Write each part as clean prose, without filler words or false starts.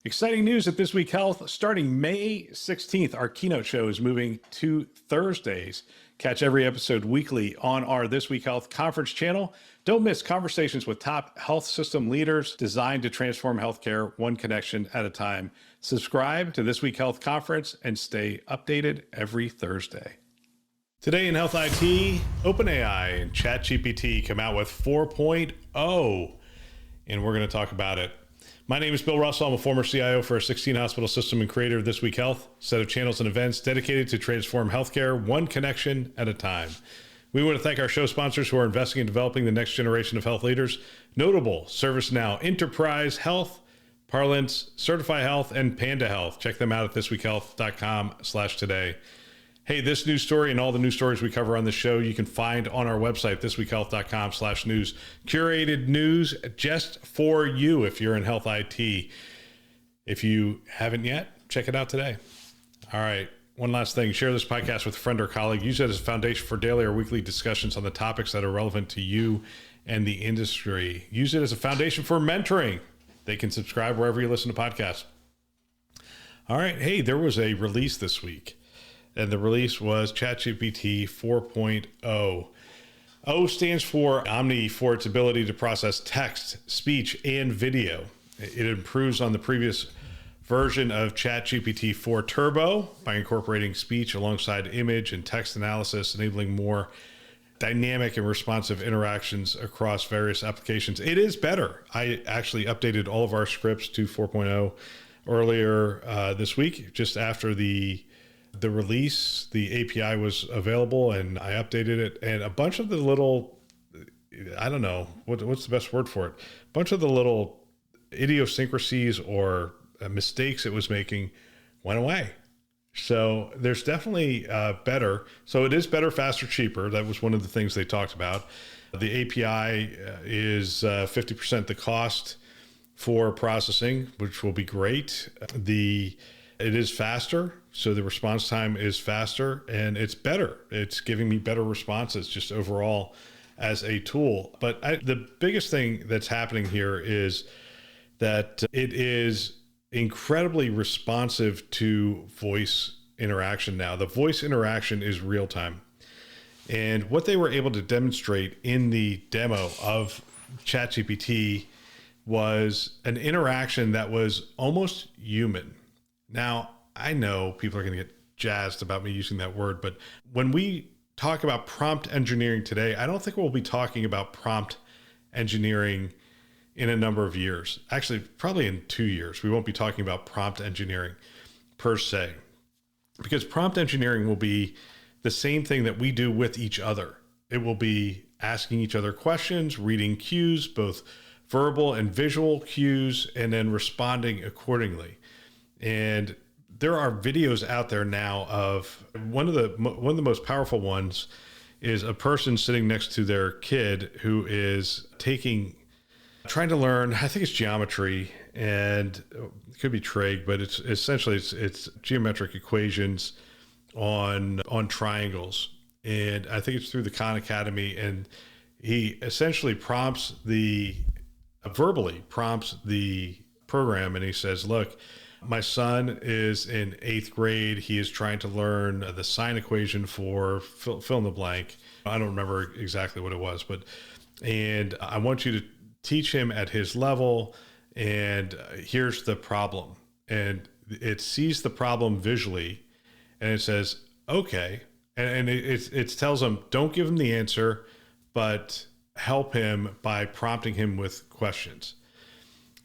Exciting news at This Week Health. Starting May 16th, our keynote show is moving to Thursdays. Catch every episode weekly on our This Week Health conference channel. Don't miss conversations with top health system leaders designed to transform healthcare one connection at a time. Subscribe to This Week Health conference and stay updated every Thursday. Today in Health IT, OpenAI and ChatGPT come out with 4.0, and we're going to talk about it. My name is Bill Russell. I'm a former CIO for a 16-hospital system and creator of This Week Health, a set of channels and events dedicated to transform healthcare one connection at a time. We want to thank our show sponsors who are investing in developing the next generation of health leaders, notable ServiceNow, Enterprise Health, Parlance, Certify Health, and Panda Health. Check them out at thisweekhealth.com/today. Hey, this news story and all the news stories we cover on the show, you can find on our website, thisweekhealth.com/news. Curated news just for you if you're in health IT. If you haven't yet, check it out today. All right. One last thing. Share this podcast with a friend or colleague. Use it as a foundation for daily or weekly discussions on the topics that are relevant to you and the industry. Use it as a foundation for mentoring. They can subscribe wherever you listen to podcasts. All right. Hey, there was a release this week. And the release was ChatGPT 4.0. O stands for Omni for its ability to process text, speech, and video. It improves on the previous version of ChatGPT 4 Turbo by incorporating speech alongside image and text analysis, enabling more dynamic and responsive interactions across various applications. It is better. I actually updated all of our scripts to 4.0 earlier this week, just after the release. The API was available and I updated it, and a bunch of the little, I don't know, what's the best word for it? A bunch of the little idiosyncrasies or mistakes it was making went away. So there's definitely better. So it is better, faster, cheaper. That was one of the things they talked about. The API is 50% the cost for processing, which will be great. It is faster, so the response time is faster, and it's better. It's giving me better responses just overall as a tool. But the biggest thing that's happening here is that it is incredibly responsive to voice interaction now. The voice interaction is real time. And what they were able to demonstrate in the demo of ChatGPT was an interaction that was almost human. Now, I know people are going to get jazzed about me using that word, but when we talk about prompt engineering today, I don't think we'll be talking about prompt engineering in a number of years. Actually, probably in 2 years, we won't be talking about prompt engineering per se, because prompt engineering will be the same thing that we do with each other. It will be asking each other questions, reading cues, both verbal and visual cues, and then responding accordingly. And there are videos out there now of one of the most powerful ones is a person sitting next to their kid who is trying to learn, I think it's geometry, and it could be trig, but it's essentially it's geometric equations on triangles. And I think it's through the Khan Academy, and he essentially verbally prompts the program, and he says, look, my son is in 8th grade. He is trying to learn the sine equation for fill in the blank. I don't remember exactly what it was, and I want you to teach him at his level. And here's the problem. And it sees the problem visually, and it says, okay. And it tells him, don't give him the answer, but help him by prompting him with questions.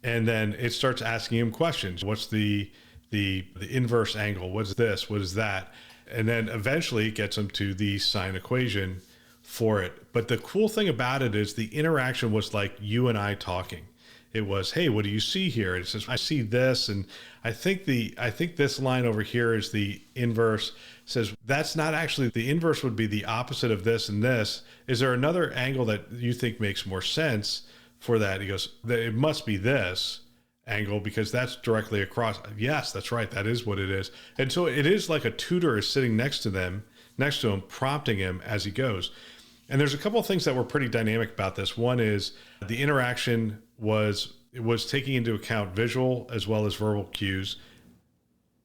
And then it starts asking him questions. What's the inverse angle? What's this? What is that? And then eventually it gets him to the sine equation for it. But the cool thing about it is the interaction was like you and I talking. It was, hey, what do you see here? And it says, I see this. And I think this line over here is the inverse. It says, that's not actually, the inverse would be the opposite of this and this. Is there another angle that you think makes more sense for that? He goes, it must be this angle because that's directly across. Yes, that's right. That is what it is. And so it is like a tutor is sitting next to him, prompting him as he goes. And there's a couple of things that were pretty dynamic about this. One is the interaction was it was taking into account visual as well as verbal cues.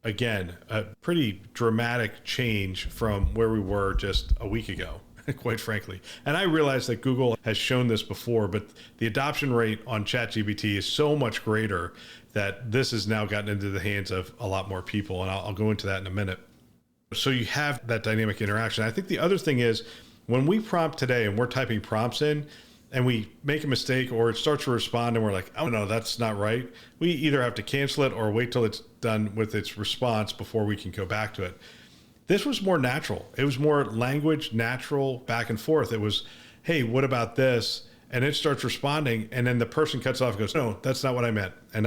Again, a pretty dramatic change from where we were just a week ago, quite frankly. And I realize that Google has shown this before, but the adoption rate on ChatGPT is so much greater that this has now gotten into the hands of a lot more people. And I'll go into that in a minute. So you have that dynamic interaction. I think the other thing is when we prompt today and we're typing prompts in and we make a mistake or it starts to respond and we're like, oh no, that's not right. We either have to cancel it or wait till it's done with its response before we can go back to it. This was more natural. It was more language, natural, back and forth. It was, hey, what about this? And it starts responding and then the person cuts off and goes, no, that's not what I meant. And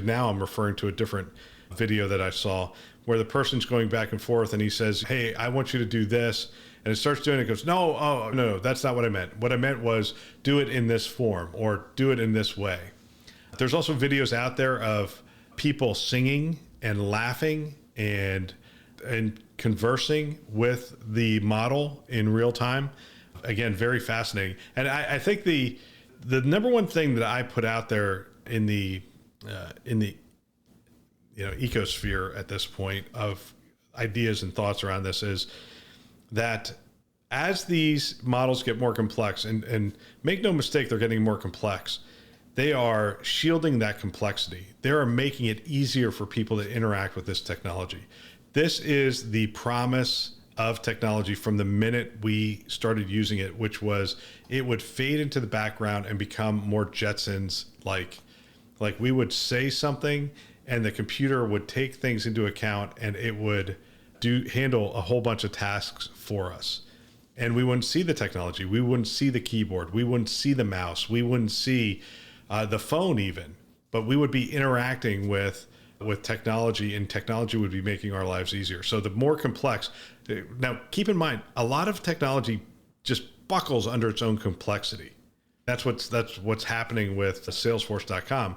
now I'm referring to a different video that I saw where the person's going back and forth and he says, hey, I want you to do this. And it starts doing it, goes, no, oh, no, that's not what I meant. What I meant was do it in this form or do it in this way. There's also videos out there of people singing and laughing and conversing with the model in real time. Again, very fascinating. And I think the number one thing that I put out there in the ecosphere at this point of ideas and thoughts around this is that as these models get more complex, and make no mistake, they're getting more complex, they are shielding that complexity. They are making it easier for people to interact with this technology. This is the promise of technology from the minute we started using it, which was it would fade into the background and become more Jetsons like we would say something and the computer would take things into account and it would handle a whole bunch of tasks for us. And we wouldn't see the technology. We wouldn't see the keyboard. We wouldn't see the mouse. We wouldn't see the phone even, but we would be interacting with technology and technology would be making our lives easier. So the more complex, now keep in mind, a lot of technology just buckles under its own complexity. That's what's happening with Salesforce.com.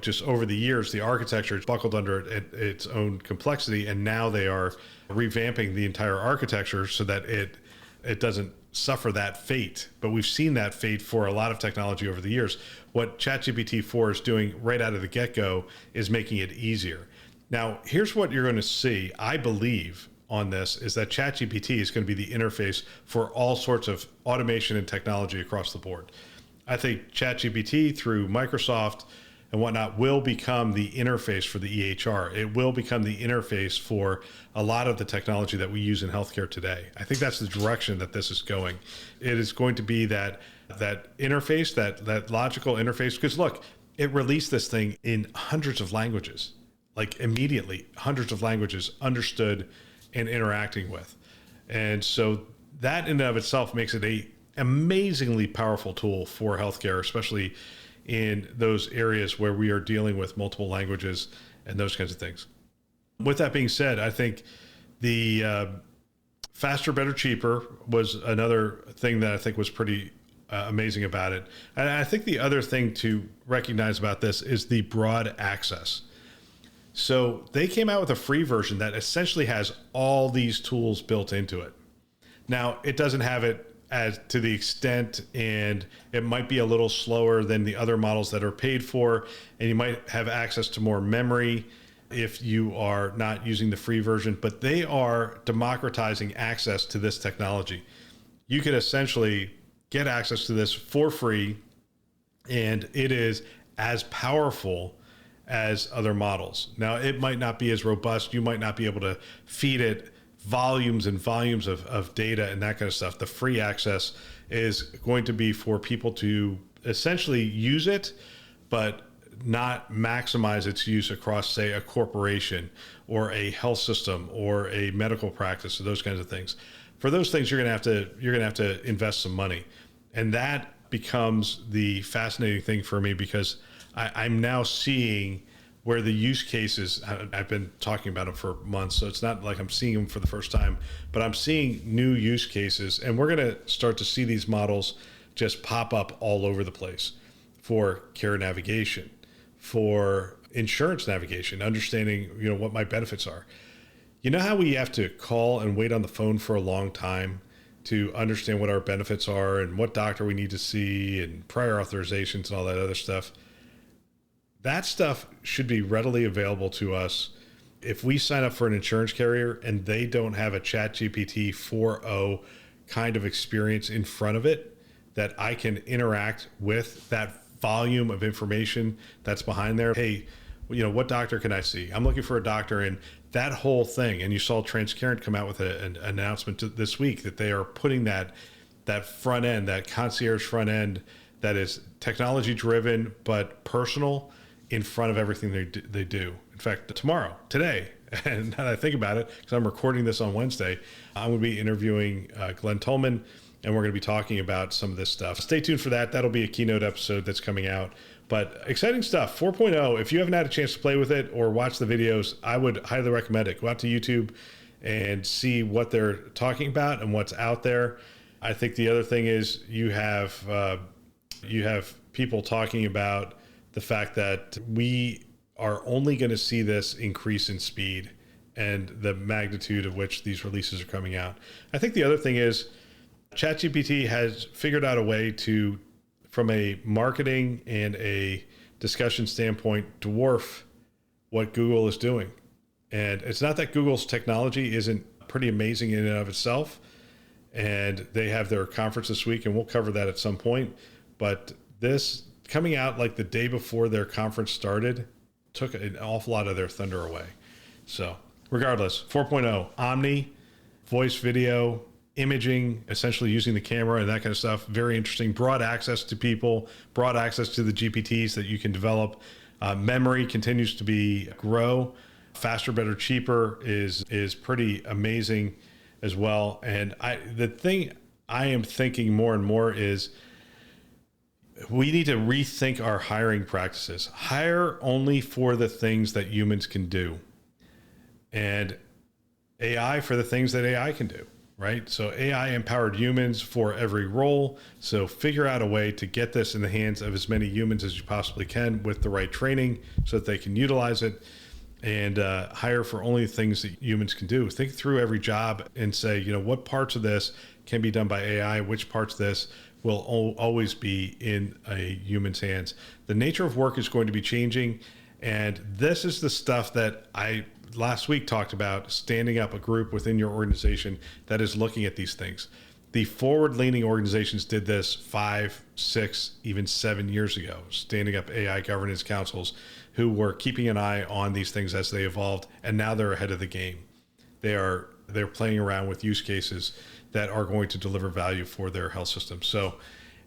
Just over the years, the architecture has buckled under its own complexity, and now they are revamping the entire architecture so that it doesn't suffer that fate. But we've seen that fate for a lot of technology over the years. What ChatGPT 4 is doing right out of the get-go is making it easier. Now, here's what you're going to see, I believe, on this, is that ChatGPT is going to be the interface for all sorts of automation and technology across the board. I think ChatGPT through Microsoft and whatnot will become the interface for the EHR. It will become the interface for a lot of the technology that we use in healthcare today. I think that's the direction that this is going. It is going to be that interface, that logical interface, because look, it released this thing in hundreds of languages, like immediately, hundreds of languages understood and interacting with. And so that in and of itself makes it a amazingly powerful tool for healthcare, especially in those areas where we are dealing with multiple languages and those kinds of things. With that being said, I think the faster, better, cheaper was another thing that I think was pretty amazing about it. And I think the other thing to recognize about this is the broad access. So they came out with a free version that essentially has all these tools built into it. Now, it doesn't have it as to the extent, and it might be a little slower than the other models that are paid for, and you might have access to more memory if you are not using the free version, but they are democratizing access to this technology. You could essentially get access to this for free, and it is as powerful as other models. Now, it might not be as robust. You might not be able to feed it volumes and volumes of data and that kind of stuff. The free access is going to be for people to essentially use it, but not maximize its use across, say, a corporation or a health system or a medical practice or those kinds of things. For those things, you're going to have to invest some money. And that becomes the fascinating thing for me, because I'm now seeing where the use cases, I've been talking about them for months, so it's not like I'm seeing them for the first time, but I'm seeing new use cases, and we're going to start to see these models just pop up all over the place for care navigation, for insurance navigation, understanding, what my benefits are. You know how we have to call and wait on the phone for a long time to understand what our benefits are and what doctor we need to see and prior authorizations and all that other stuff? that stuff should be readily available to us. If we sign up for an insurance carrier and they don't have a ChatGPT 4.0 kind of experience in front of it, that I can interact with that volume of information that's behind there. Hey, what doctor can I see? I'm looking for a doctor, and that whole thing. And you saw Transcarent come out with an announcement this week that they are putting that front end, that concierge front end that is technology driven but personal, in front of everything they do. In fact, today, and now that I think about it, because I'm recording this on Wednesday, I'm going to be interviewing Glenn Tolman, and we're going to be talking about some of this stuff. Stay tuned for that. That'll be a keynote episode that's coming out. But exciting stuff. 4.0, if you haven't had a chance to play with it or watch the videos, I would highly recommend it. Go out to YouTube and see what they're talking about and what's out there. I think the other thing is you have people talking about the fact that we are only going to see this increase in speed and the magnitude of which these releases are coming out. I think the other thing is ChatGPT has figured out a way to, from a marketing and a discussion standpoint, dwarf what Google is doing. And it's not that Google's technology isn't pretty amazing in and of itself. And they have their conference this week, and we'll cover that at some point. But this coming out like the day before their conference started took an awful lot of their thunder away. So regardless, 4.0, Omni, voice, video, imaging, essentially using the camera and that kind of stuff. Very interesting. Broad access to people, broad access to the GPTs that you can develop. Memory continues to grow. Faster, better, cheaper is pretty amazing as well. And the thing I am thinking more and more is we need to rethink our hiring practices. Hire only for the things that humans can do, and AI for the things that AI can do, right? So AI empowered humans for every role. So figure out a way to get this in the hands of as many humans as you possibly can with the right training so that they can utilize it, and hire for only things that humans can do. Think through every job and say, what parts of this can be done by AI, which parts of this will always be in a human's hands. The nature of work is going to be changing. And this is the stuff that I last week talked about, standing up a group within your organization that is looking at these things. The forward-leaning organizations did this 5, 6, even 7 years ago, standing up AI governance councils who were keeping an eye on these things as they evolved. And now they're ahead of the game. They're playing around with use cases that are going to deliver value for their health system. So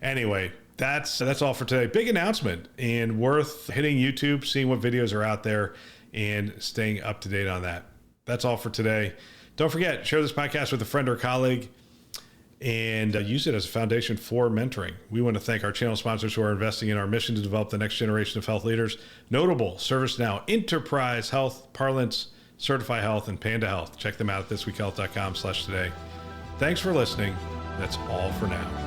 anyway, that's all for today. Big announcement, and worth hitting YouTube, seeing what videos are out there, and staying up to date on that. That's all for today. Don't forget, share this podcast with a friend or colleague, and use it as a foundation for mentoring. We want to thank our channel sponsors who are investing in our mission to develop the next generation of health leaders. Notable: ServiceNow, Enterprise Health, Parlance, Certify Health, and Panda Health. Check them out at thisweekhealth.com/today. Thanks for listening. That's all for now.